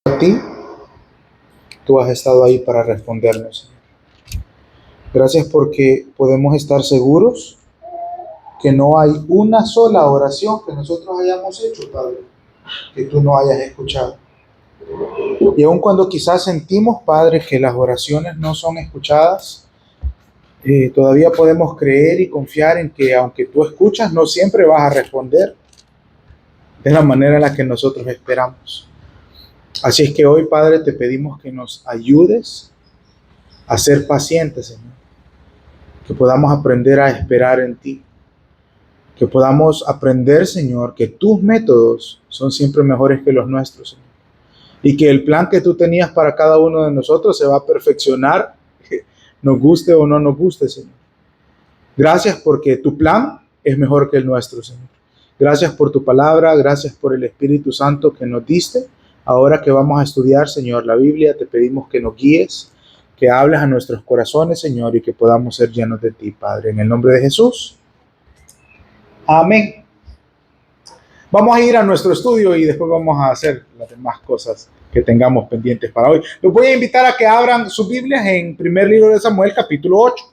A ti, tú has estado ahí para respondernos. Gracias porque podemos estar seguros que no hay una sola oración que nosotros hayamos hecho, Padre, que tú no hayas escuchado. Y aun cuando quizás sentimos, Padre, que las oraciones no son escuchadas, todavía podemos creer y confiar en que aunque tú escuchas, no siempre vas a responder de la manera en la que nosotros esperamos. Así es que hoy, Padre, te pedimos que nos ayudes a ser pacientes, Señor. Que podamos aprender a esperar en ti. Que podamos aprender, Señor, que tus métodos son siempre mejores que los nuestros, Señor. Y que el plan que tú tenías para cada uno de nosotros se va a perfeccionar, nos guste o no nos guste, Señor. Gracias porque tu plan es mejor que el nuestro, Señor. Gracias por tu palabra, gracias por el Espíritu Santo que nos diste. Ahora que vamos a estudiar, Señor, la Biblia, te pedimos que nos guíes, que hables a nuestros corazones, Señor, y que podamos ser llenos de ti, Padre. En el nombre de Jesús. Amén. Vamos a ir a nuestro estudio y después vamos a hacer las demás cosas que tengamos pendientes para hoy. Los voy a invitar a que abran sus Biblias en primer libro de Samuel, capítulo 8.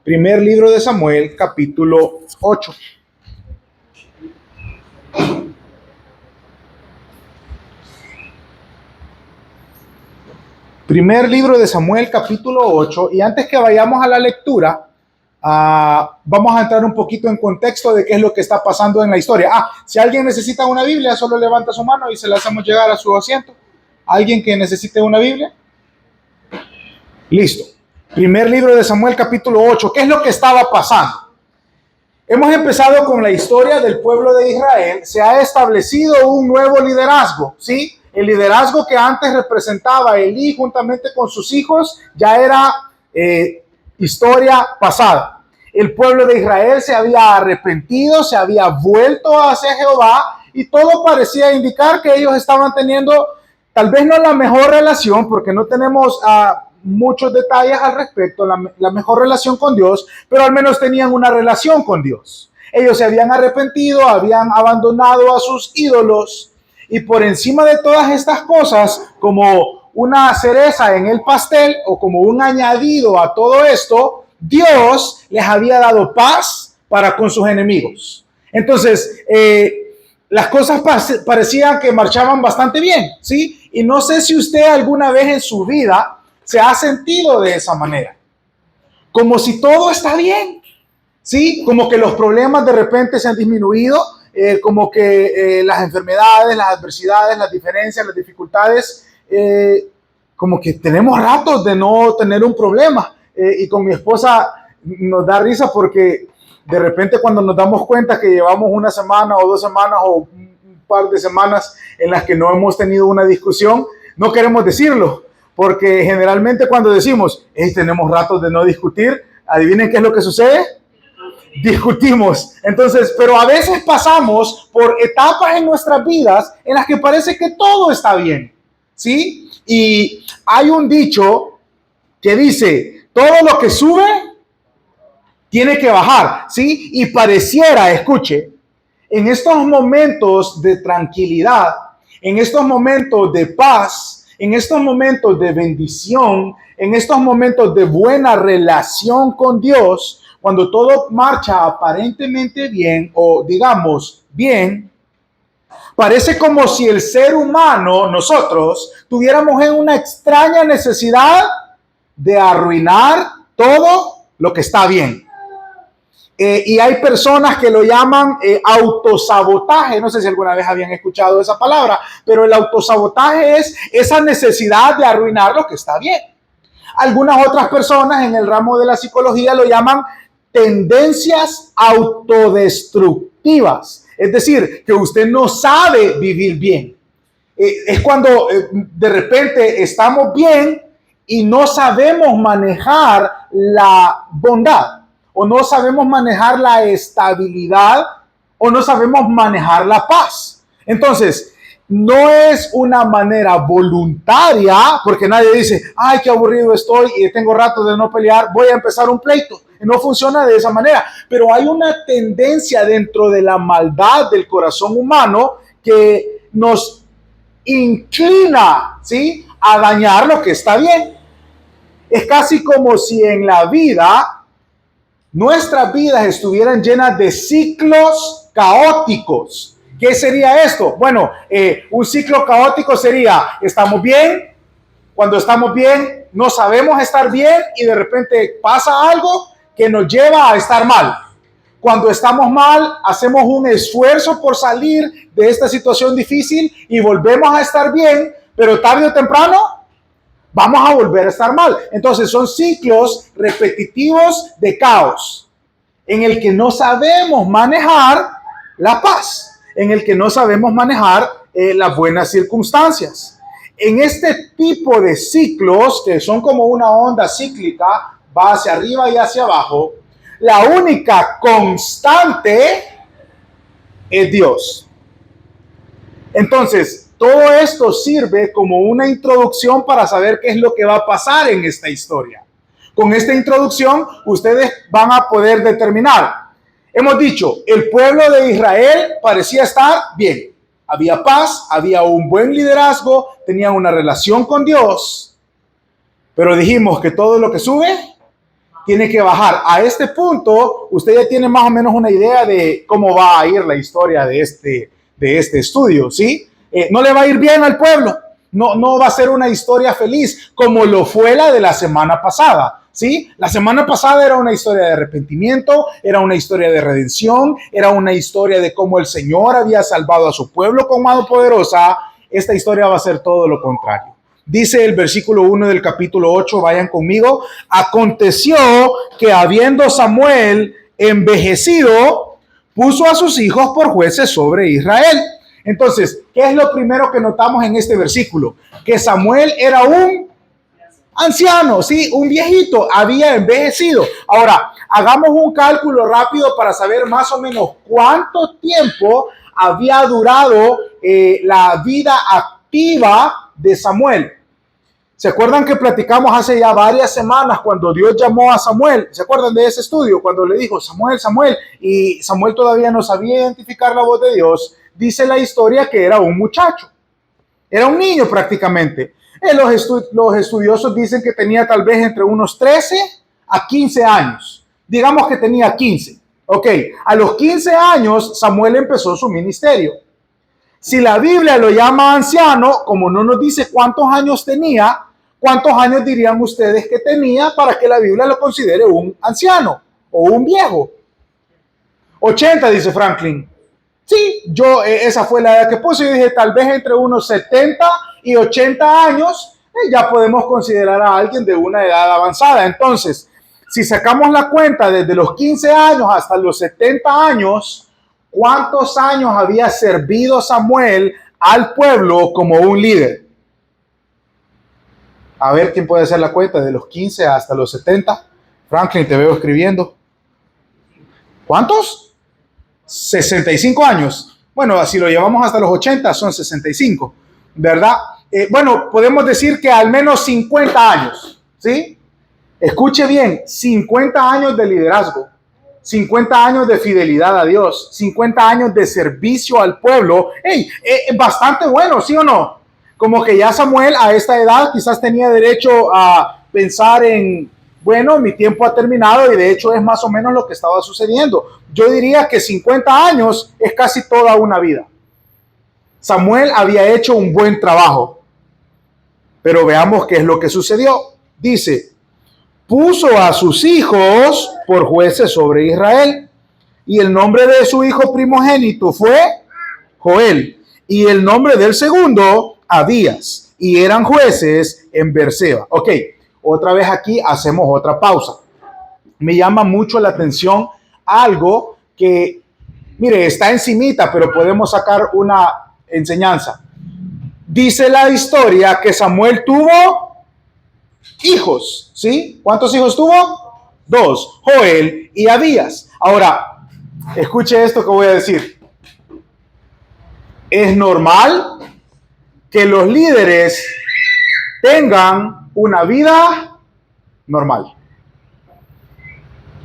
Primer libro de Samuel, capítulo 8. Primer libro de Samuel, capítulo 8. Y antes que vayamos a la lectura, vamos a entrar un poquito en contexto de qué es lo que está pasando en la historia. Si alguien necesita una Biblia, solo levanta su mano y se la hacemos llegar a su asiento. ¿Alguien que necesite una Biblia? Listo. Primer libro de Samuel, capítulo 8. ¿Qué es lo que estaba pasando? Hemos empezado con la historia del pueblo de Israel. Se ha establecido un nuevo liderazgo, ¿sí? El liderazgo que antes representaba Elí juntamente con sus hijos ya era historia pasada. El pueblo de Israel se había arrepentido, se había vuelto hacia Jehová y todo parecía indicar que ellos estaban teniendo tal vez no la mejor relación, porque no tenemos muchos detalles al respecto, la mejor relación con Dios, pero al menos tenían una relación con Dios. Ellos se habían arrepentido, habían abandonado a sus ídolos y por encima de todas estas cosas, como una cereza en el pastel o como un añadido a todo esto, Dios les había dado paz para con sus enemigos. Entonces, las cosas parecían que marchaban bastante bien, ¿sí? Y no sé si usted alguna vez en su vida se ha sentido de esa manera, como si todo está bien, ¿sí? Como que los problemas de repente se han disminuido, como que las enfermedades, las adversidades, las diferencias, las dificultades, como que tenemos ratos de no tener un problema. Y con mi esposa nos da risa porque de repente cuando nos damos cuenta que llevamos una semana o 2 semanas o un par de semanas en las que no hemos tenido una discusión, no queremos decirlo, porque generalmente cuando decimos, tenemos ratos de no discutir, adivinen qué es lo que sucede, discutimos. Entonces, pero a veces pasamos por etapas en nuestras vidas en las que parece que todo está bien, ¿sí? Y hay un dicho que dice, todo lo que sube tiene que bajar, ¿sí? Y pareciera, escuche, en estos momentos de tranquilidad, en estos momentos de paz, en estos momentos de bendición, en estos momentos de buena relación con Dios, cuando todo marcha aparentemente bien o digamos bien, parece como si el ser humano, nosotros, tuviéramos en una extraña necesidad de arruinar todo lo que está bien. Y hay personas que lo llaman autosabotaje. No sé si alguna vez habían escuchado esa palabra, pero el autosabotaje es esa necesidad de arruinar lo que está bien. Algunas otras personas en el ramo de la psicología lo llaman tendencias autodestructivas. Es decir, que usted no sabe vivir bien. Es cuando de repente estamos bien y no sabemos manejar la bondad, o no sabemos manejar la estabilidad, o no sabemos manejar la paz. Entonces, no es una manera voluntaria, porque nadie dice, ay, qué aburrido estoy y tengo rato de no pelear, voy a empezar un pleito. No funciona de esa manera, pero hay una tendencia dentro de la maldad del corazón humano que nos inclina, ¿sí?, a dañar lo que está bien. Es casi como si en la vida, nuestras vidas estuvieran llenas de ciclos caóticos. ¿Qué sería esto? Bueno, un ciclo caótico sería, estamos bien, cuando estamos bien no sabemos estar bien y de repente pasa algo que nos lleva a estar mal. Cuando estamos mal, hacemos un esfuerzo por salir de esta situación difícil y volvemos a estar bien, pero tarde o temprano vamos a volver a estar mal. Entonces son ciclos repetitivos de caos en el que no sabemos manejar la paz, en el que no sabemos manejar las buenas circunstancias. En este tipo de ciclos, que son como una onda cíclica, va hacia arriba y hacia abajo, la única constante es Dios. Entonces, todo esto sirve como una introducción para saber qué es lo que va a pasar en esta historia. Con esta introducción, ustedes van a poder determinar. Hemos dicho, el pueblo de Israel parecía estar bien. Había paz, había un buen liderazgo, tenían una relación con Dios. Pero dijimos que todo lo que sube tiene que bajar. A este punto, usted ya tiene más o menos una idea de cómo va a ir la historia de este estudio, ¿sí? No le va a ir bien al pueblo, no va a ser una historia feliz como lo fue la de la semana pasada, ¿sí? La semana pasada era una historia de arrepentimiento, era una historia de redención, era una historia de cómo el Señor había salvado a su pueblo con mano poderosa. Esta historia va a ser todo lo contrario. Dice el versículo 1 del capítulo 8, vayan conmigo. Aconteció que habiendo Samuel envejecido, puso a sus hijos por jueces sobre Israel. Entonces, ¿qué es lo primero que notamos en este versículo? Que Samuel era un anciano, ¿sí? Un viejito, había envejecido. Ahora, hagamos un cálculo rápido para saber más o menos cuánto tiempo había durado la vida activa de Samuel. ¿Se acuerdan que platicamos hace ya varias semanas cuando Dios llamó a Samuel? ¿Se acuerdan de ese estudio? Cuando le dijo, Samuel, Samuel, y Samuel todavía no sabía identificar la voz de Dios. Dice la historia que era un muchacho, era un niño prácticamente. Los estudiosos dicen que tenía tal vez entre unos 13 a 15 años. Digamos que tenía 15. Ok, a los 15 años Samuel empezó su ministerio. Si la Biblia lo llama anciano, como no nos dice cuántos años tenía, ¿cuántos años dirían ustedes que tenía para que la Biblia lo considere un anciano o un viejo? 80, dice Franklin. Sí, esa fue la edad que puse. Yo dije, tal vez entre unos 70 y 80 años, ya podemos considerar a alguien de una edad avanzada. Entonces, si sacamos la cuenta desde los 15 años hasta los 70 años, ¿cuántos años había servido Samuel al pueblo como un líder? A ver quién puede hacer la cuenta de los 15 hasta los 70. Franklin, te veo escribiendo. ¿Cuántos? 65 años. Bueno, si lo llevamos hasta los 80, son 65, ¿verdad? Bueno, podemos decir que al menos 50 años, ¿sí? Escuche bien, 50 años de liderazgo, 50 años de fidelidad a Dios, 50 años de servicio al pueblo. ¡Hey! Bastante bueno, ¿sí o no? Como que ya Samuel a esta edad quizás tenía derecho a pensar en, bueno, mi tiempo ha terminado, y de hecho es más o menos lo que estaba sucediendo. Yo diría que 50 años es casi toda una vida. Samuel había hecho un buen trabajo, pero veamos qué es lo que sucedió. Dice, puso a sus hijos por jueces sobre Israel, y el nombre de su hijo primogénito fue Joel, y el nombre del segundo, Abías, y eran jueces en Berseba. Ok, otra vez aquí hacemos otra pausa. Me llama mucho la atención algo que, mire, está encimita, pero podemos sacar una enseñanza. Dice la historia que Samuel tuvo hijos, ¿sí? ¿Cuántos hijos tuvo? 2, Joel y Abías. Ahora, escuche esto que voy a decir. Es normal que los líderes tengan una vida normal.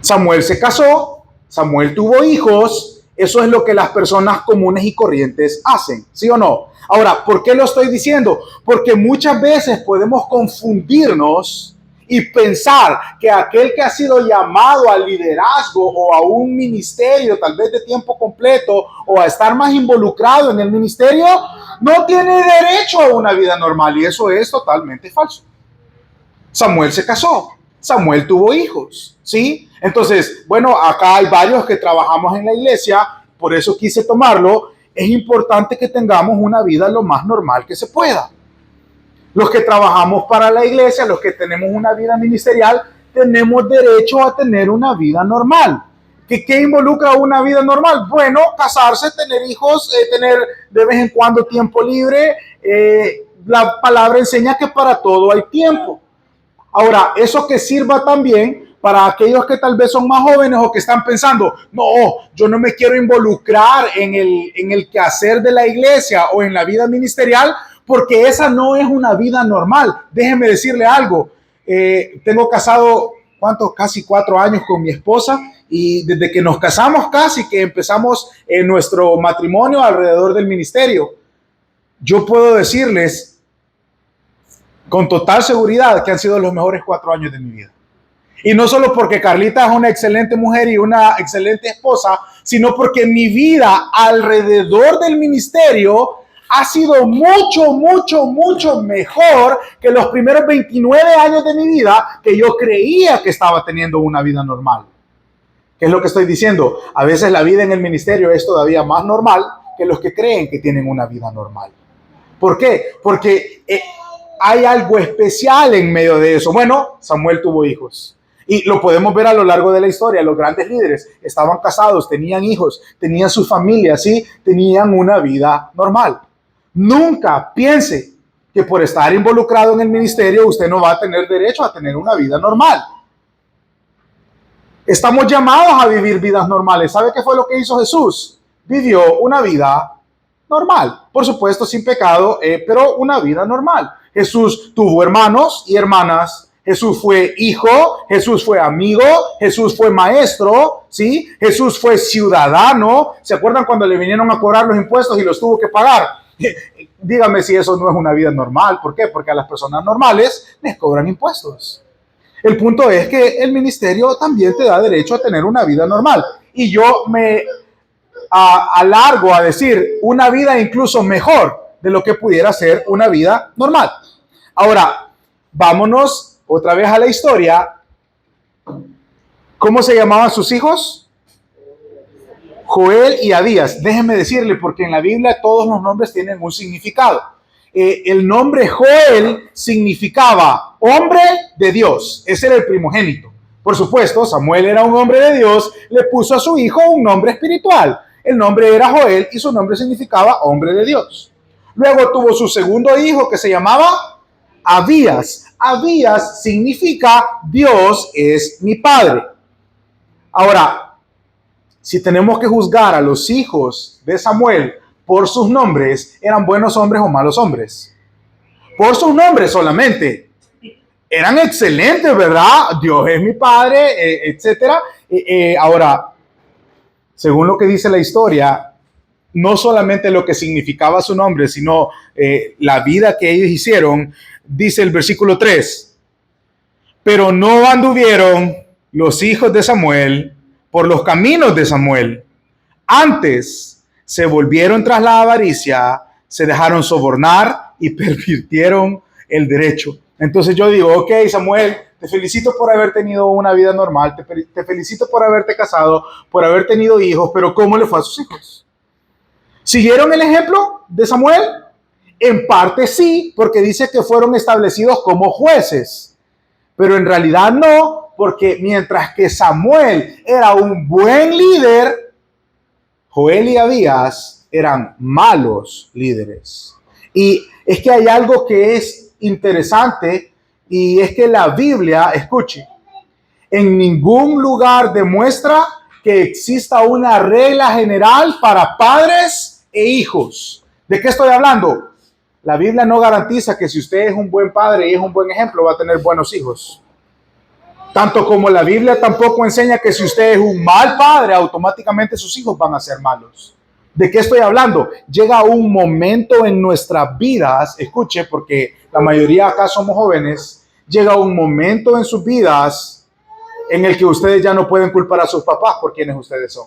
Samuel se casó, Samuel tuvo hijos, Eso es lo que las personas comunes y corrientes hacen, ¿sí o no? Ahora, ¿por qué lo estoy diciendo? Porque muchas veces podemos confundirnos y pensar que aquel que ha sido llamado al liderazgo o a un ministerio, tal vez de tiempo completo, o a estar más involucrado en el ministerio, no tiene derecho a una vida normal. Y eso es totalmente falso. Samuel se casó, Samuel tuvo hijos, ¿sí? Entonces, bueno, acá hay varios que trabajamos en la iglesia, por eso quise tomarlo. Es importante que tengamos una vida lo más normal que se pueda. Los que trabajamos para la iglesia, los que tenemos una vida ministerial, tenemos derecho a tener una vida normal. ¿Qué involucra una vida normal? Bueno, casarse, tener hijos, tener de vez en cuando tiempo libre. La palabra enseña que para todo hay tiempo. Ahora, eso que sirva también para aquellos que tal vez son más jóvenes o que están pensando, no, yo no me quiero involucrar en el quehacer de la iglesia o en la vida ministerial, porque esa no es una vida normal. Déjenme decirle algo. Tengo casado, ¿cuánto? Casi 4 años con mi esposa, y desde que nos casamos casi que empezamos nuestro matrimonio alrededor del ministerio. Yo puedo decirles con total seguridad que han sido los mejores 4 años de mi vida. Y no solo porque Carlita es una excelente mujer y una excelente esposa, sino porque mi vida alrededor del ministerio ha sido mucho, mucho, mucho mejor que los primeros 29 años de mi vida, que yo creía que estaba teniendo una vida normal. ¿Qué es lo que estoy diciendo? A veces la vida en el ministerio es todavía más normal que los que creen que tienen una vida normal. ¿Por qué? Porque hay algo especial en medio de eso. Bueno, Samuel tuvo hijos. Y lo podemos ver a lo largo de la historia. Los grandes líderes estaban casados, tenían hijos, tenían su familia, ¿sí? Tenían una vida normal. Nunca piense que por estar involucrado en el ministerio usted no va a tener derecho a tener una vida normal. Estamos llamados a vivir vidas normales. ¿Sabe qué fue lo que hizo Jesús? Vivió una vida normal. Por supuesto, sin pecado, pero una vida normal. Jesús tuvo hermanos y hermanas. Jesús fue hijo, Jesús fue amigo, Jesús fue maestro, ¿sí? Jesús fue ciudadano. ¿Se acuerdan cuando le vinieron a cobrar los impuestos y los tuvo que pagar? Dígame si eso no es una vida normal. ¿Por qué? Porque a las personas normales les cobran impuestos. El punto es que el ministerio también te da derecho a tener una vida normal. Y yo me alargo a decir una vida incluso mejor de lo que pudiera ser una vida normal. Ahora, vámonos otra vez a la historia. ¿Cómo se llamaban sus hijos? Joel y Abías. Déjenme decirle, porque en la Biblia todos los nombres tienen un significado. El nombre Joel significaba hombre de Dios. Ese era el primogénito. Por supuesto, Samuel era un hombre de Dios, le puso a su hijo un nombre espiritual. El nombre era Joel y su nombre significaba hombre de Dios. Luego tuvo su segundo hijo que se llamaba Abías. Abías significa Dios es mi padre. Ahora, si tenemos que juzgar a los hijos de Samuel por sus nombres, ¿eran buenos hombres o malos hombres? Por sus nombres solamente. Eran excelentes, ¿verdad? Dios es mi padre, etcétera. Ahora, según lo que dice la historia, no solamente lo que significaba su nombre, sino la vida que ellos hicieron, dice el versículo 3. Pero no anduvieron los hijos de Samuel por los caminos de Samuel. Antes se volvieron tras la avaricia, se dejaron sobornar y pervirtieron el derecho. Entonces yo digo, ok, Samuel, te felicito por haber tenido una vida normal, te felicito por haberte casado, por haber tenido hijos, pero ¿cómo le fue a sus hijos? ¿Siguieron el ejemplo de Samuel? En parte sí, porque dice que fueron establecidos como jueces, pero en realidad no, porque mientras que Samuel era un buen líder, Joel y Abías eran malos líderes. Y es que hay algo que es interesante, y es que la Biblia, escuche, en ningún lugar demuestra que exista una regla general para padres e hijos. ¿De qué estoy hablando? La Biblia no garantiza que si usted es un buen padre y es un buen ejemplo, va a tener buenos hijos. Tanto como la Biblia tampoco enseña que si usted es un mal padre, automáticamente sus hijos van a ser malos. ¿De qué estoy hablando? Llega un momento en nuestras vidas, escuche, porque la mayoría acá somos jóvenes, llega un momento en sus vidas en el que ustedes ya no pueden culpar a sus papás por quienes ustedes son.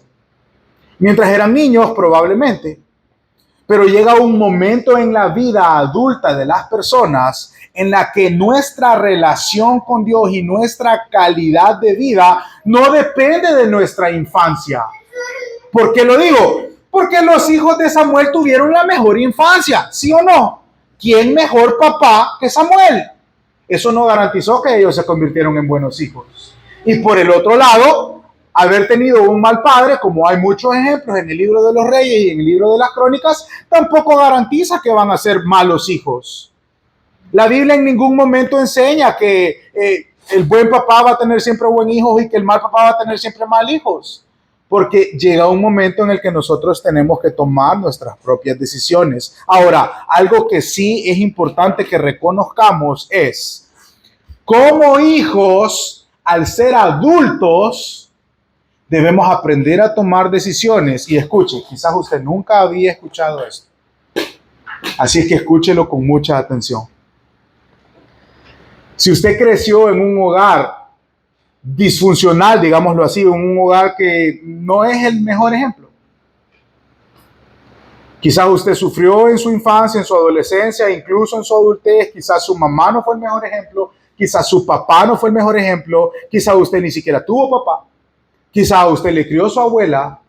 Mientras eran niños, probablemente, pero llega un momento en la vida adulta de las personas en la que nuestra relación con Dios y nuestra calidad de vida no depende de nuestra infancia. ¿Por qué lo digo? Porque los hijos de Samuel tuvieron la mejor infancia, ¿sí o no? ¿Quién mejor papá que Samuel? Eso no garantizó que ellos se convirtieron en buenos hijos. Y por el otro lado, haber tenido un mal padre, como hay muchos ejemplos en el libro de los Reyes y en el libro de las Crónicas, tampoco garantiza que van a ser malos hijos. La Biblia en ningún momento enseña que el buen papá va a tener siempre buen hijo y que el mal papá va a tener siempre mal hijos. Porque llega un momento en el que nosotros tenemos que tomar nuestras propias decisiones. Ahora, algo que sí es importante que reconozcamos es, como hijos, al ser adultos, debemos aprender a tomar decisiones. Y escuche, quizás usted nunca había escuchado esto. Así que escúchelo con mucha atención. Si usted creció en un hogar disfuncional, digámoslo así, un hogar que no es el mejor ejemplo. Quizás usted sufrió en su infancia, en su adolescencia, incluso en su adultez, quizás su mamá no fue el mejor ejemplo, quizás su papá no fue el mejor ejemplo, quizás usted ni siquiera tuvo papá, quizás usted le crió a su abuela.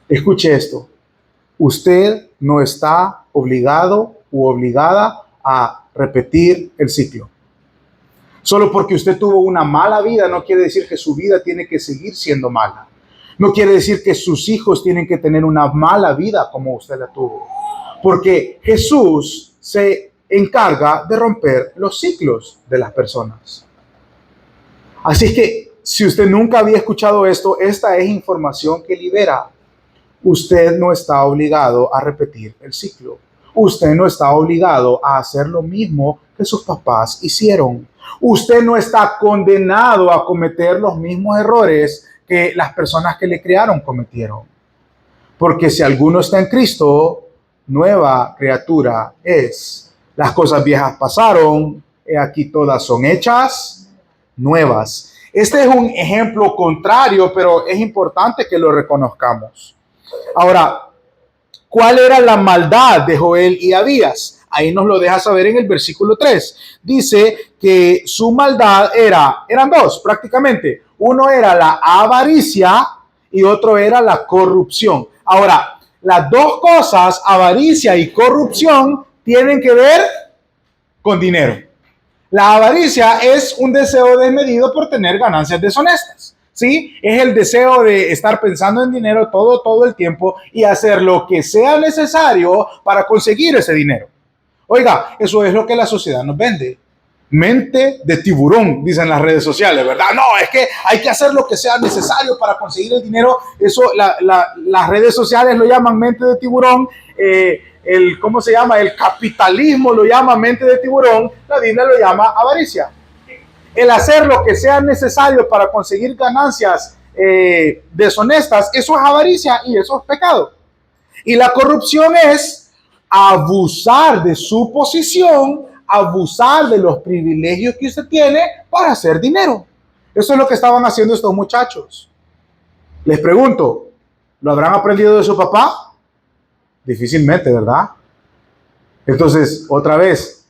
Escuche esto, usted no está obligado u obligada a repetir el ciclo. Solo porque usted tuvo una mala vida no quiere decir que su vida tiene que seguir siendo mala. No quiere decir que sus hijos tienen que tener una mala vida como usted la tuvo. Porque Jesús se encarga de romper los ciclos de las personas. Así que si usted nunca había escuchado esto, esta es información que libera. Usted no está obligado a repetir el ciclo. Usted no está obligado a hacer lo mismo que sus papás hicieron. Usted no está condenado a cometer los mismos errores que las personas que le criaron cometieron. Porque si alguno está en Cristo, nueva criatura es. Las cosas viejas pasaron, y aquí todas son hechas nuevas. Este es un ejemplo contrario, pero es importante que lo reconozcamos. Ahora, ¿cuál era la maldad de Joel y Abías? Ahí nos lo deja saber en el versículo 3. Dice que su maldad eran dos prácticamente. Uno era la avaricia y otro era la corrupción. Ahora, las dos cosas, avaricia y corrupción, tienen que ver con dinero. La avaricia es un deseo desmedido por tener ganancias deshonestas. ¿Sí? Es el deseo de estar pensando en dinero todo el tiempo y hacer lo que sea necesario para conseguir ese dinero. Oiga, eso es lo que la sociedad nos vende. Mente de tiburón, dicen las redes sociales, ¿verdad? No, es que hay que hacer lo que sea necesario para conseguir el dinero. Eso las redes sociales lo llaman mente de tiburón. ¿Cómo se llama? El capitalismo lo llama mente de tiburón. La Biblia lo llama avaricia. El hacer lo que sea necesario para conseguir ganancias deshonestas, eso es avaricia y eso es pecado. Y la corrupción es abusar de su posición, abusar de los privilegios que usted tiene para hacer dinero. Eso es lo que estaban haciendo estos muchachos. Les pregunto, ¿lo habrán aprendido de su papá? Difícilmente, ¿verdad? Entonces, otra vez,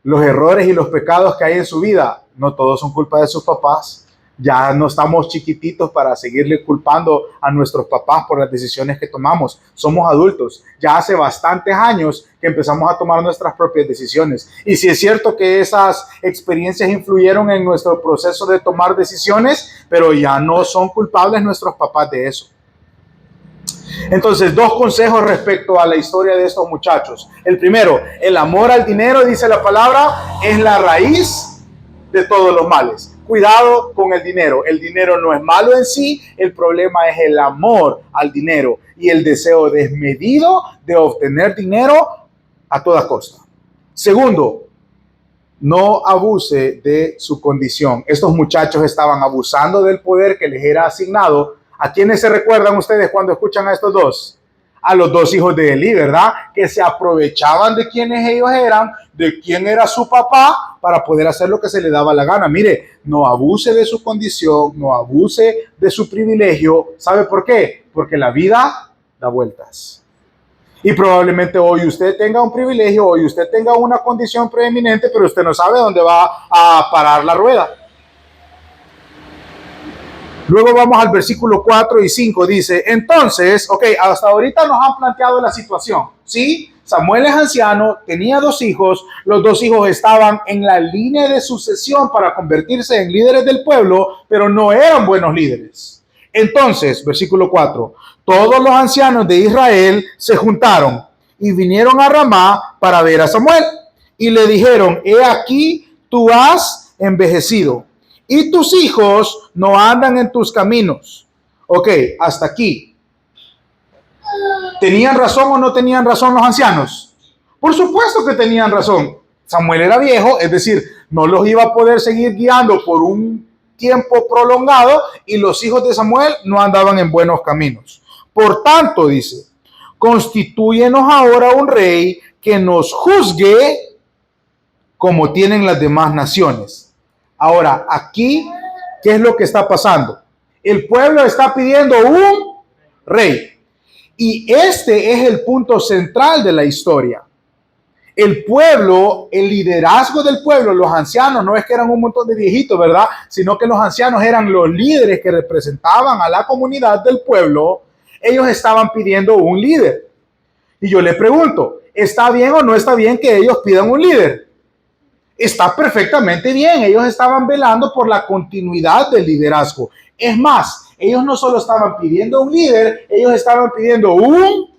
los errores y los pecados que hay en su vida, no todos son culpa de sus papás. Ya no estamos chiquititos para seguirle culpando a nuestros papás por las decisiones que tomamos. Somos adultos. Ya hace bastantes años que empezamos a tomar nuestras propias decisiones. Y si es cierto que esas experiencias influyeron en nuestro proceso de tomar decisiones, pero ya no son culpables nuestros papás de eso. Entonces, dos consejos respecto a la historia de estos muchachos. El primero, el amor al dinero, dice la palabra, es la raíz de todos los males. Cuidado con el dinero. El dinero no es malo en sí, el problema es el amor al dinero y el deseo desmedido de obtener dinero a toda costa. Segundo, no abuse de su condición. Estos muchachos estaban abusando del poder que les era asignado. ¿A quiénes se recuerdan ustedes cuando escuchan a estos dos? A los dos hijos de Elí, ¿verdad? Que se aprovechaban de quienes ellos eran, de quién era su papá, para poder hacer lo que se le daba la gana. Mire, no abuse de su condición, no abuse de su privilegio. ¿Sabe por qué? Porque la vida da vueltas. Y probablemente hoy usted tenga un privilegio, hoy usted tenga una condición preeminente, pero usted no sabe dónde va a parar la rueda. Luego vamos al versículo 4 y 5, dice, entonces, hasta ahorita nos han planteado la situación, ¿sí? Samuel es anciano, tenía dos hijos, los dos hijos estaban en la línea de sucesión para convertirse en líderes del pueblo, pero no eran buenos líderes. Entonces, versículo 4, todos los ancianos de Israel se juntaron y vinieron a Ramá para ver a Samuel y le dijeron, he aquí, tú has envejecido y tus hijos no andan en tus caminos. Hasta aquí. ¿Tenían razón o no tenían razón los ancianos? Por supuesto que tenían razón. Samuel era viejo, es decir, no los iba a poder seguir guiando por un tiempo prolongado y los hijos de Samuel no andaban en buenos caminos. Por tanto, dice, constitúyenos ahora un rey que nos juzgue como tienen las demás naciones. Ahora, aquí, ¿qué es lo que está pasando? El pueblo está pidiendo un rey. Y este es el punto central de la historia. El pueblo, el liderazgo del pueblo, los ancianos, no es que eran un montón de viejitos, ¿verdad? Sino que los ancianos eran los líderes que representaban a la comunidad del pueblo. Ellos estaban pidiendo un líder. Y yo le pregunto, ¿está bien o no está bien que ellos pidan un líder? Está perfectamente bien. Ellos estaban velando por la continuidad del liderazgo. Es más, ellos no solo estaban pidiendo un líder, ellos estaban pidiendo un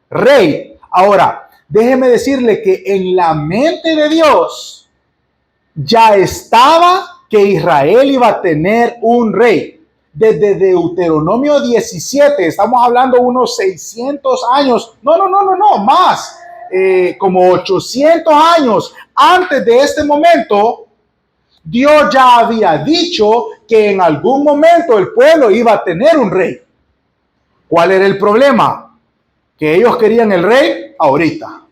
rey. Ahora, déjeme decirle que en la mente de Dios ya estaba que Israel iba a tener un rey. Desde Deuteronomio 17, estamos hablando unos 600 años, no, más, como 800 años antes de este momento, Dios ya había dicho que en algún momento el pueblo iba a tener un rey. ¿Cuál era el problema? Que ellos querían el rey ahorita.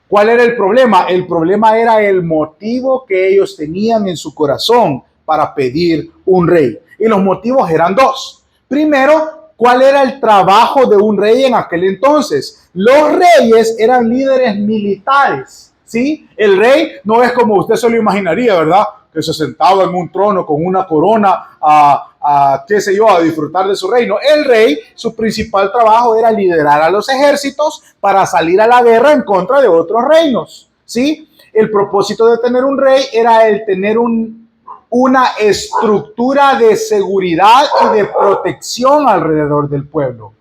¿Cuál era el problema? El problema era el motivo que ellos tenían en su corazón para pedir un rey. Y los motivos eran dos. Primero, ¿cuál era el trabajo de un rey en aquel entonces? Los reyes eran líderes militares, ¿sí? El rey no es como usted se lo imaginaría, ¿verdad? Que se sentaba en un trono con una corona a disfrutar de su reino. El rey, su principal trabajo era liderar a los ejércitos para salir a la guerra en contra de otros reinos, ¿sí? El propósito de tener un rey era el tener una estructura de seguridad y de protección alrededor del pueblo.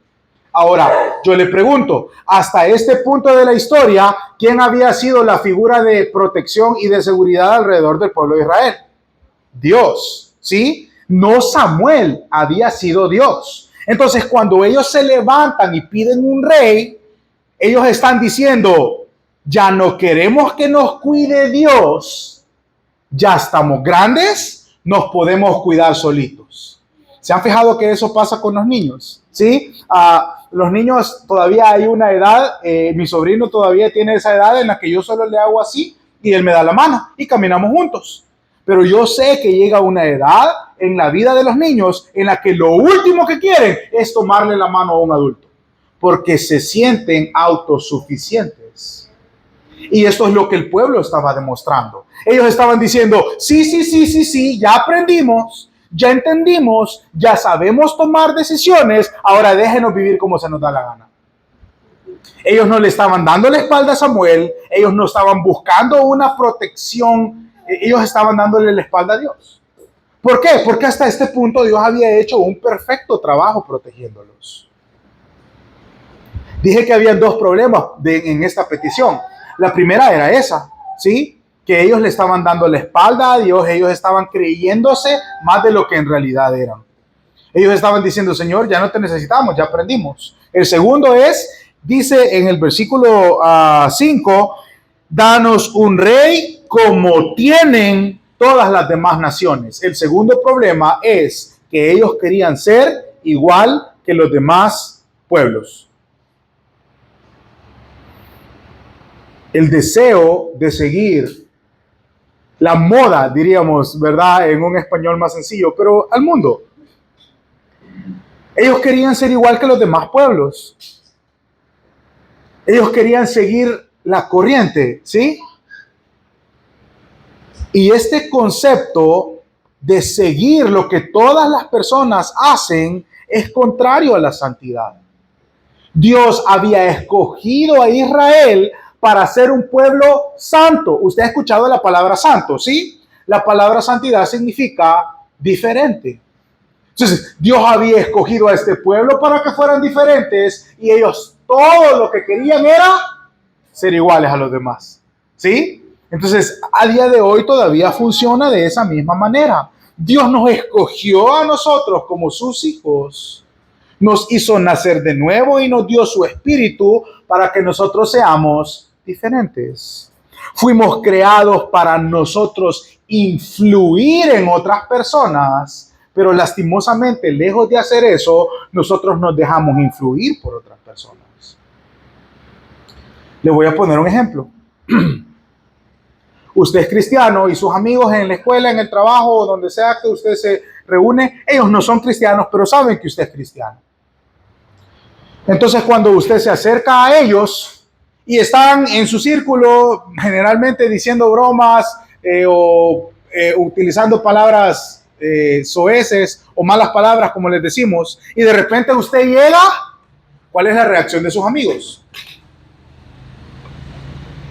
Ahora, yo le pregunto, hasta este punto de la historia, ¿quién había sido la figura de protección y de seguridad alrededor del pueblo de Israel? Dios, ¿sí? No Samuel, había sido Dios. Entonces, cuando ellos se levantan y piden un rey, ellos están diciendo, ya no queremos que nos cuide Dios, ya estamos grandes, nos podemos cuidar solitos. ¿Se han fijado que eso pasa con los niños? ¿Sí? Los niños todavía hay una edad, mi sobrino todavía tiene esa edad en la que yo solo le hago así y él me da la mano y caminamos juntos. Pero yo sé que llega una edad en la vida de los niños en la que lo último que quieren es tomarle la mano a un adulto, porque se sienten autosuficientes. Y esto es lo que el pueblo estaba demostrando. Ellos estaban diciendo, sí, ya aprendimos, ya entendimos, ya sabemos tomar decisiones, ahora déjenos vivir como se nos da la gana. Ellos no le estaban dando la espalda a Samuel, ellos no estaban buscando una protección, ellos estaban dándole la espalda a Dios. ¿Por qué? Porque hasta este punto Dios había hecho un perfecto trabajo protegiéndolos. Dije que habían dos problemas en esta petición. La primera era esa, ¿sí? Que ellos le estaban dando la espalda a Dios, ellos estaban creyéndose más de lo que en realidad eran. Ellos estaban diciendo, Señor, ya no te necesitamos, ya aprendimos. El segundo dice en el versículo 5, danos un rey como tienen todas las demás naciones. El segundo problema es que ellos querían ser igual que los demás pueblos. El deseo de seguir la moda, diríamos, ¿verdad? En un español más sencillo, pero al mundo. Ellos querían ser igual que los demás pueblos. Ellos querían seguir la corriente, ¿sí? Y este concepto de seguir lo que todas las personas hacen es contrario a la santidad. Dios había escogido a Israel para ser un pueblo santo. Usted ha escuchado la palabra santo, ¿sí? La palabra santidad significa diferente. Entonces, Dios había escogido a este pueblo para que fueran diferentes y ellos todo lo que querían era ser iguales a los demás, ¿sí? Entonces, a día de hoy todavía funciona de esa misma manera. Dios nos escogió a nosotros como sus hijos, nos hizo nacer de nuevo y nos dio su espíritu para que nosotros seamos diferentes. Fuimos creados para nosotros influir en otras personas, pero lastimosamente, lejos de hacer eso, nosotros nos dejamos influir por otras personas. Le voy a poner un ejemplo. Usted es cristiano y sus amigos en la escuela, en el trabajo, donde sea que usted se reúne, ellos no son cristianos, pero saben que usted es cristiano. Entonces, cuando usted se acerca a ellos y están en su círculo, generalmente diciendo bromas o utilizando palabras soeces o malas palabras, como les decimos, y de repente usted llega, ¿cuál es la reacción de sus amigos?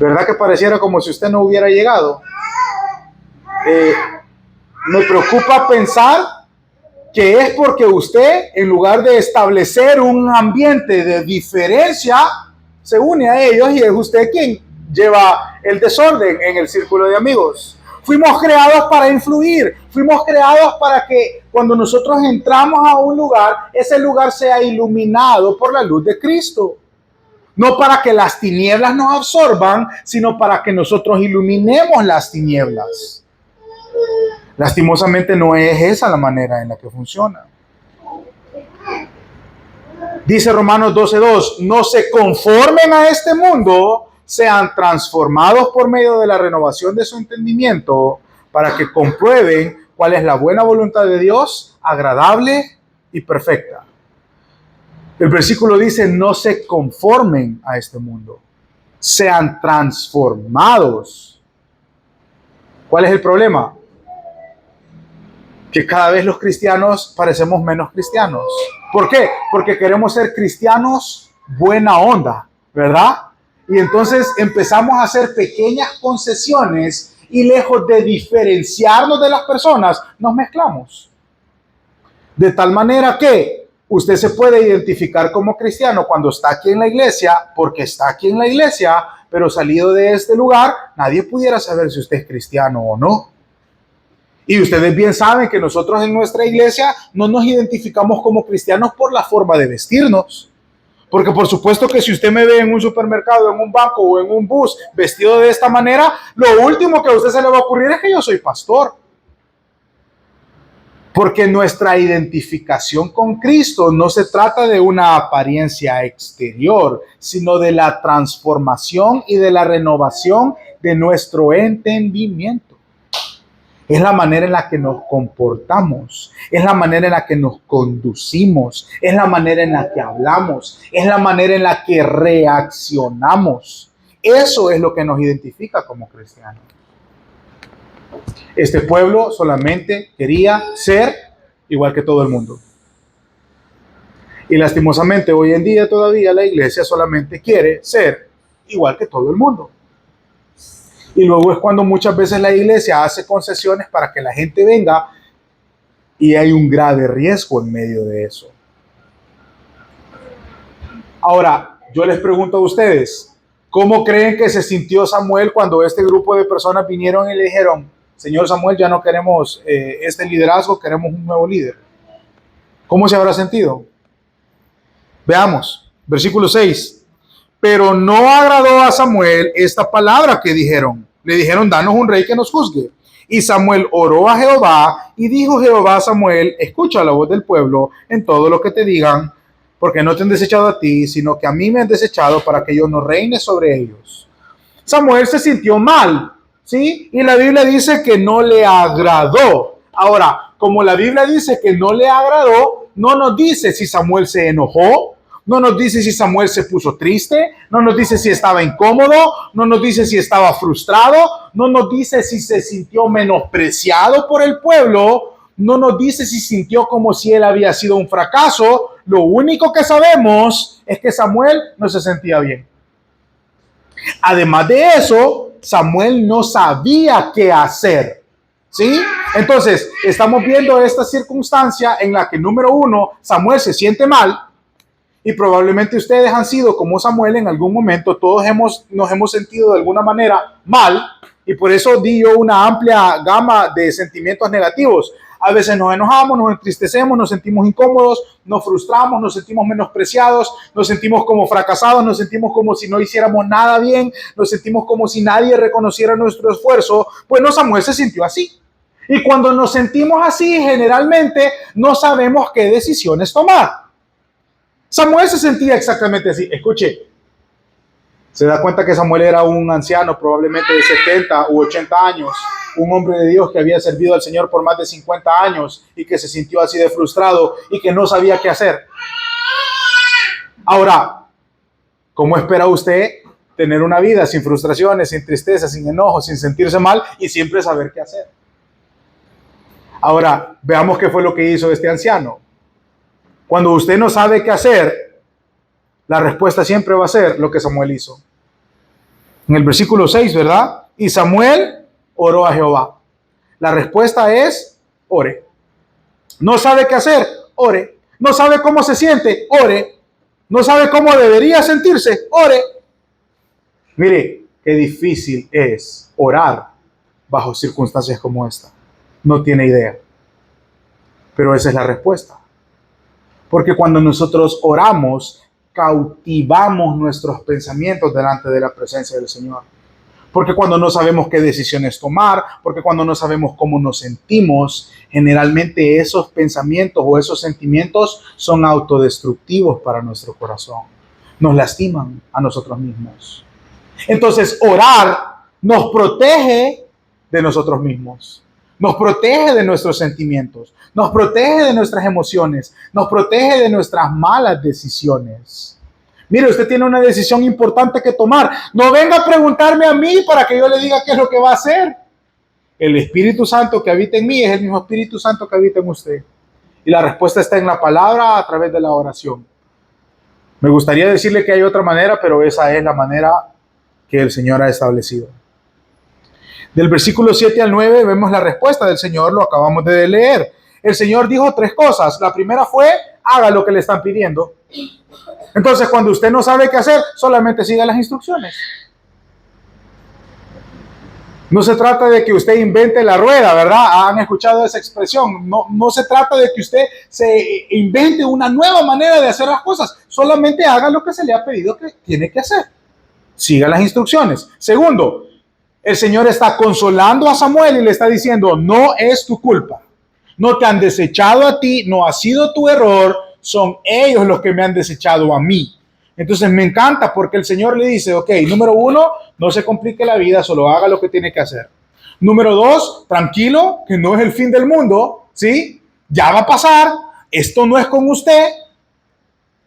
¿Verdad que pareciera como si usted no hubiera llegado? Me preocupa pensar que es porque usted, en lugar de establecer un ambiente de diferencia, se une a ellos y es usted quien lleva el desorden en el círculo de amigos. Fuimos creados para influir, fuimos creados para que cuando nosotros entramos a un lugar, ese lugar sea iluminado por la luz de Cristo. No para que las tinieblas nos absorban, sino para que nosotros iluminemos las tinieblas. Lastimosamente no es esa la manera en la que funciona. Dice Romanos 12:2, no se conformen a este mundo, sean transformados por medio de la renovación de su entendimiento para que comprueben cuál es la buena voluntad de Dios, agradable y perfecta. El versículo dice, no se conformen a este mundo, sean transformados. ¿Cuál es el problema? Que cada vez los cristianos parecemos menos cristianos. ¿Por qué? Porque queremos ser cristianos buena onda, ¿verdad? Y entonces empezamos a hacer pequeñas concesiones y lejos de diferenciarnos de las personas, nos mezclamos. De tal manera que usted se puede identificar como cristiano cuando está aquí en la iglesia, porque está aquí en la iglesia, pero salido de este lugar, nadie pudiera saber si usted es cristiano o no. Y ustedes bien saben que nosotros en nuestra iglesia no nos identificamos como cristianos por la forma de vestirnos. Porque por supuesto que si usted me ve en un supermercado, en un banco o en un bus vestido de esta manera, lo último que a usted se le va a ocurrir es que yo soy pastor. Porque nuestra identificación con Cristo no se trata de una apariencia exterior, sino de la transformación y de la renovación de nuestro entendimiento. Es la manera en la que nos comportamos, es la manera en la que nos conducimos, es la manera en la que hablamos, es la manera en la que reaccionamos. Eso es lo que nos identifica como cristianos. Este pueblo solamente quería ser igual que todo el mundo. Y lastimosamente hoy en día todavía la iglesia solamente quiere ser igual que todo el mundo. Y luego es cuando muchas veces la iglesia hace concesiones para que la gente venga y hay un grave riesgo en medio de eso. Ahora, yo les pregunto a ustedes, ¿cómo creen que se sintió Samuel cuando este grupo de personas vinieron y le dijeron, Señor Samuel, ya no queremos este liderazgo, queremos un nuevo líder? ¿Cómo se habrá sentido? Veamos, versículo 6. Pero no agradó a Samuel esta palabra que dijeron. Le dijeron, danos un rey que nos juzgue. Y Samuel oró a Jehová y dijo Jehová a Samuel, escucha la voz del pueblo en todo lo que te digan, porque no te han desechado a ti, sino que a mí me han desechado para que yo no reine sobre ellos. Samuel se sintió mal, ¿sí? Y la Biblia dice que no le agradó. Ahora, como la Biblia dice que no le agradó, no nos dice si Samuel se enojó, no nos dice si Samuel se puso triste, no nos dice si estaba incómodo, no nos dice si estaba frustrado, no nos dice si se sintió menospreciado por el pueblo, no nos dice si sintió como si él había sido un fracaso. Lo único que sabemos es que Samuel no se sentía bien. Además de eso, Samuel no sabía qué hacer, ¿sí? Entonces, estamos viendo esta circunstancia en la que, número uno, Samuel se siente mal, y probablemente ustedes han sido como Samuel en algún momento. Todos nos hemos sentido de alguna manera mal, y por eso di yo una amplia gama de sentimientos negativos. A veces nos enojamos, nos entristecemos, nos sentimos incómodos, nos frustramos, nos sentimos menospreciados, nos sentimos como fracasados, nos sentimos como si no hiciéramos nada bien, nos sentimos como si nadie reconociera nuestro esfuerzo. Bueno, Samuel se sintió así. Y cuando nos sentimos así, generalmente no sabemos qué decisiones tomar. Samuel se sentía exactamente así. Escuche, se da cuenta que Samuel era un anciano, probablemente de 70 u 80 años, un hombre de Dios que había servido al Señor por más de 50 años y que se sintió así de frustrado y que no sabía qué hacer. Ahora, ¿cómo espera usted tener una vida sin frustraciones, sin tristeza, sin enojo, sin sentirse mal y siempre saber qué hacer? Ahora, veamos qué fue lo que hizo este anciano. Cuando usted no sabe qué hacer, la respuesta siempre va a ser lo que Samuel hizo. En el versículo 6, ¿verdad? Y Samuel oró a Jehová. La respuesta es, ore. No sabe qué hacer, ore. No sabe cómo se siente, ore. No sabe cómo debería sentirse, ore. Mire, qué difícil es orar bajo circunstancias como esta. No tiene idea. Pero esa es la respuesta. Porque cuando nosotros oramos, cautivamos nuestros pensamientos delante de la presencia del Señor. Porque cuando no sabemos qué decisiones tomar, porque cuando no sabemos cómo nos sentimos, generalmente esos pensamientos o esos sentimientos son autodestructivos para nuestro corazón. Nos lastiman a nosotros mismos. Entonces, orar nos protege de nosotros mismos. Nos protege de nuestros sentimientos, nos protege de nuestras emociones, nos protege de nuestras malas decisiones. Mire, usted tiene una decisión importante que tomar. No venga a preguntarme a mí para que yo le diga qué es lo que va a hacer. El Espíritu Santo que habita en mí es el mismo Espíritu Santo que habita en usted. Y la respuesta está en la palabra a través de la oración. Me gustaría decirle que hay otra manera, pero esa es la manera que el Señor ha establecido. Del versículo 7 al 9 vemos la respuesta del Señor, lo acabamos de leer. El Señor dijo 3 cosas. La primera fue, haga lo que le están pidiendo. Entonces, cuando usted no sabe qué hacer, solamente siga las instrucciones. No se trata de que usted invente la rueda, ¿verdad? Han escuchado esa expresión. No se trata de que usted se invente una nueva manera de hacer las cosas. Solamente haga lo que se le ha pedido que tiene que hacer. Siga las instrucciones. Segundo, el Señor está consolando a Samuel y le está diciendo, no es tu culpa. No te han desechado a ti, no ha sido tu error, son ellos los que me han desechado a mí. Entonces me encanta porque el Señor le dice, ok, número 1, no se complique la vida, solo haga lo que tiene que hacer. Número 2, tranquilo, que no es el fin del mundo, ¿sí? Ya va a pasar, esto no es con usted,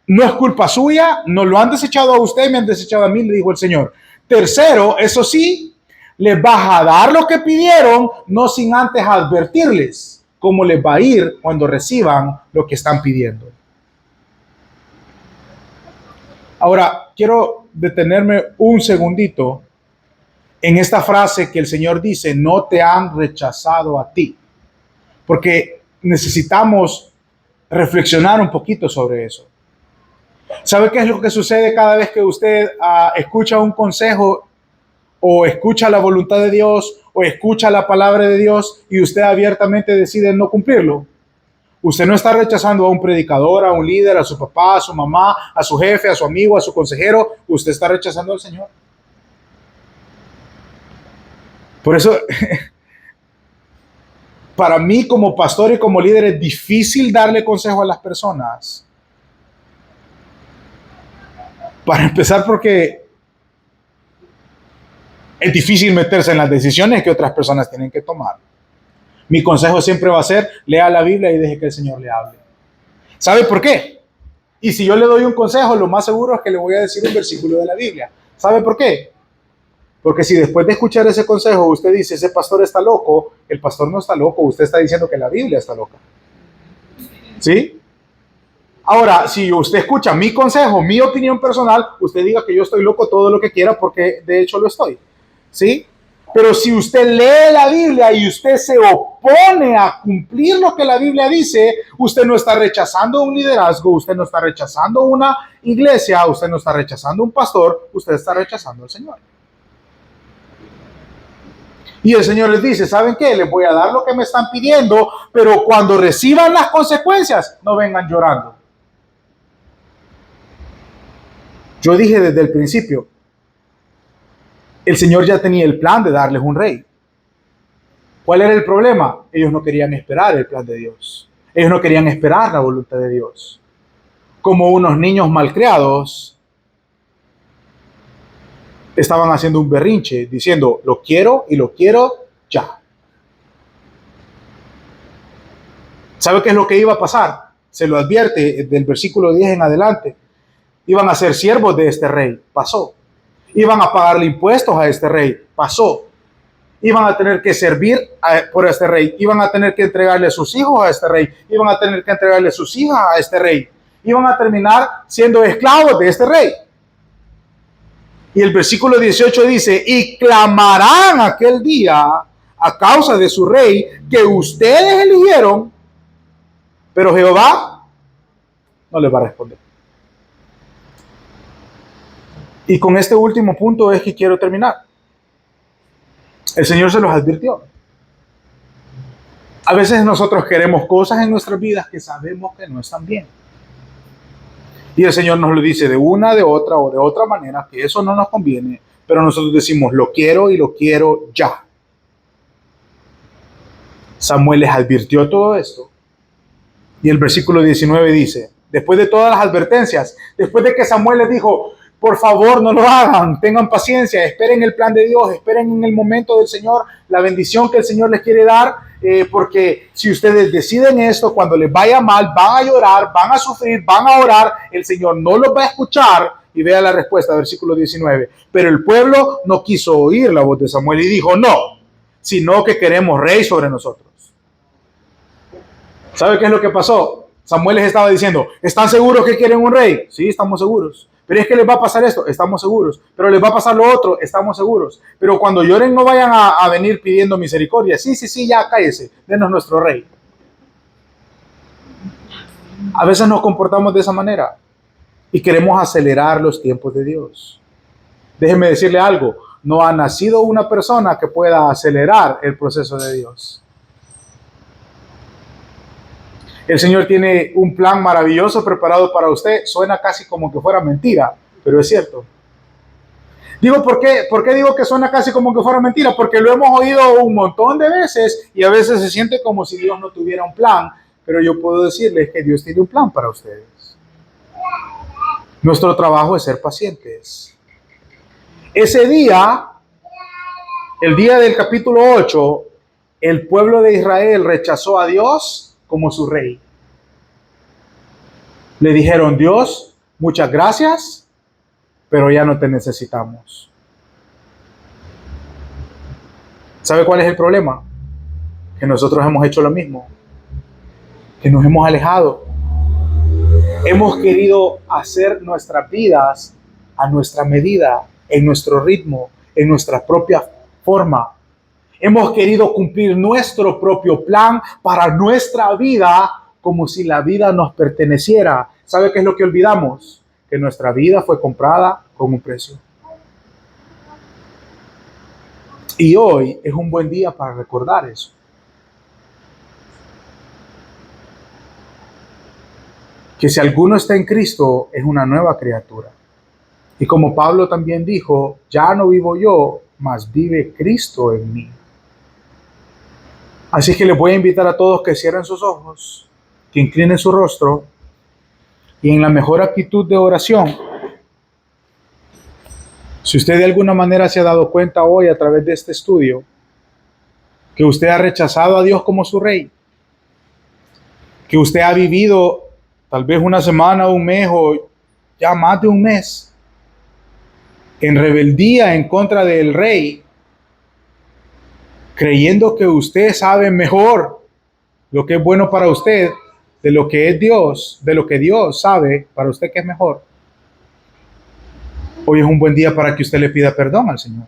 no es culpa suya, no lo han desechado a usted, me han desechado a mí, le dijo el Señor. Tercero, eso sí, les vas a dar lo que pidieron, no sin antes advertirles cómo les va a ir cuando reciban lo que están pidiendo. Ahora, quiero detenerme un segundito en esta frase que el Señor dice, no te han rechazado a ti, porque necesitamos reflexionar un poquito sobre eso. ¿Sabe qué es lo que sucede cada vez que usted escucha un consejo o escucha la voluntad de Dios o escucha la palabra de Dios y usted abiertamente decide no cumplirlo? Usted no está rechazando a un predicador, a un líder, a su papá, a su mamá, a su jefe, a su amigo, a su consejero. Usted está rechazando al Señor. Por eso, para mí como pastor y como líder es difícil darle consejo a las personas. Para empezar, porque es difícil meterse en las decisiones que otras personas tienen que tomar. Mi consejo siempre va a ser, lea la Biblia y deje que el Señor le hable. ¿Sabe por qué? Y si yo le doy un consejo, lo más seguro es que le voy a decir un versículo de la Biblia. ¿Sabe por qué? Porque si después de escuchar ese consejo usted dice, ese pastor está loco, el pastor no está loco, usted está diciendo que la Biblia está loca. ¿Sí? Ahora, si usted escucha mi consejo, mi opinión personal, usted diga que yo estoy loco todo lo que quiera porque de hecho lo estoy. ¿Sí? Pero si usted lee la Biblia y usted se opone a cumplir lo que la Biblia dice, usted no está rechazando un liderazgo, usted no está rechazando una iglesia, usted no está rechazando un pastor, usted está rechazando al Señor. Y el Señor les dice, ¿saben qué? Les voy a dar lo que me están pidiendo, pero cuando reciban las consecuencias, no vengan llorando. Yo dije desde el principio, el Señor ya tenía el plan de darles un rey. ¿Cuál era el problema? Ellos no querían esperar el plan de Dios. Ellos no querían esperar la voluntad de Dios. Como unos niños malcriados, estaban haciendo un berrinche, diciendo, lo quiero y lo quiero ya. ¿Sabe qué es lo que iba a pasar? Se lo advierte del versículo 10 en adelante. Iban a ser siervos de este rey. Pasó. Iban a pagarle impuestos a este rey. Pasó. Iban a tener que servir por este rey. Iban a tener que entregarle sus hijos a este rey. Iban a tener que entregarle sus hijas a este rey. Iban a terminar siendo esclavos de este rey. Y el versículo 18 dice, y clamarán aquel día a causa de su rey que ustedes eligieron, pero Jehová no les va a responder. Y con este último punto es que quiero terminar. El Señor se los advirtió. A veces nosotros queremos cosas en nuestras vidas que sabemos que no están bien. Y el Señor nos lo dice de una, de otra o de otra manera, que eso no nos conviene, pero nosotros decimos, lo quiero y lo quiero ya. Samuel les advirtió todo esto. Y el versículo 19 dice, después de todas las advertencias, después de que Samuel les dijo, por favor no lo hagan, tengan paciencia, esperen el plan de Dios, esperen en el momento del Señor, la bendición que el Señor les quiere dar, porque si ustedes deciden esto, cuando les vaya mal, van a llorar, van a sufrir, van a orar, el Señor no los va a escuchar. Y vea la respuesta, versículo 19. Pero el pueblo no quiso oír la voz de Samuel y dijo, no, sino que queremos rey sobre nosotros. ¿Sabe qué es lo que pasó? Samuel les estaba diciendo, ¿están seguros que quieren un rey? Sí, estamos seguros. Pero es que les va a pasar esto, estamos seguros. Pero les va a pasar lo otro, estamos seguros. Pero cuando lloren no vayan a venir pidiendo misericordia. Sí, ya cállese, denos nuestro rey. A veces nos comportamos de esa manera y queremos acelerar los tiempos de Dios. Déjeme decirle algo, no ha nacido una persona que pueda acelerar el proceso de Dios. El Señor tiene un plan maravilloso preparado para usted. Suena casi como que fuera mentira, pero es cierto. Digo, ¿por qué digo que suena casi como que fuera mentira? Porque lo hemos oído un montón de veces y a veces se siente como si Dios no tuviera un plan. Pero yo puedo decirles que Dios tiene un plan para ustedes. Nuestro trabajo es ser pacientes. Ese día, el día del capítulo 8, el pueblo de Israel rechazó a Dios como su rey. Le dijeron, Dios, muchas gracias, pero ya no te necesitamos. ¿Sabe cuál es el problema? Que nosotros hemos hecho lo mismo, que nos hemos alejado. Hemos querido hacer nuestras vidas a nuestra medida, en nuestro ritmo, en nuestra propia forma. Hemos querido cumplir nuestro propio plan para nuestra vida como si la vida nos perteneciera. ¿Sabe qué es lo que olvidamos? Que nuestra vida fue comprada con un precio. Y hoy es un buen día para recordar eso. Que si alguno está en Cristo, es una nueva criatura. Y como Pablo también dijo, ya no vivo yo, mas vive Cristo en mí. Así que les voy a invitar a todos que cierren sus ojos, que inclinen su rostro y en la mejor actitud de oración. Si usted de alguna manera se ha dado cuenta hoy a través de este estudio que usted ha rechazado a Dios como su rey, que usted ha vivido tal vez una semana, un mes o ya más de un mes en rebeldía en contra del rey, creyendo que usted sabe mejor lo que es bueno para usted de lo que es Dios, de lo que Dios sabe para usted que es mejor. Hoy es un buen día para que usted le pida perdón al Señor.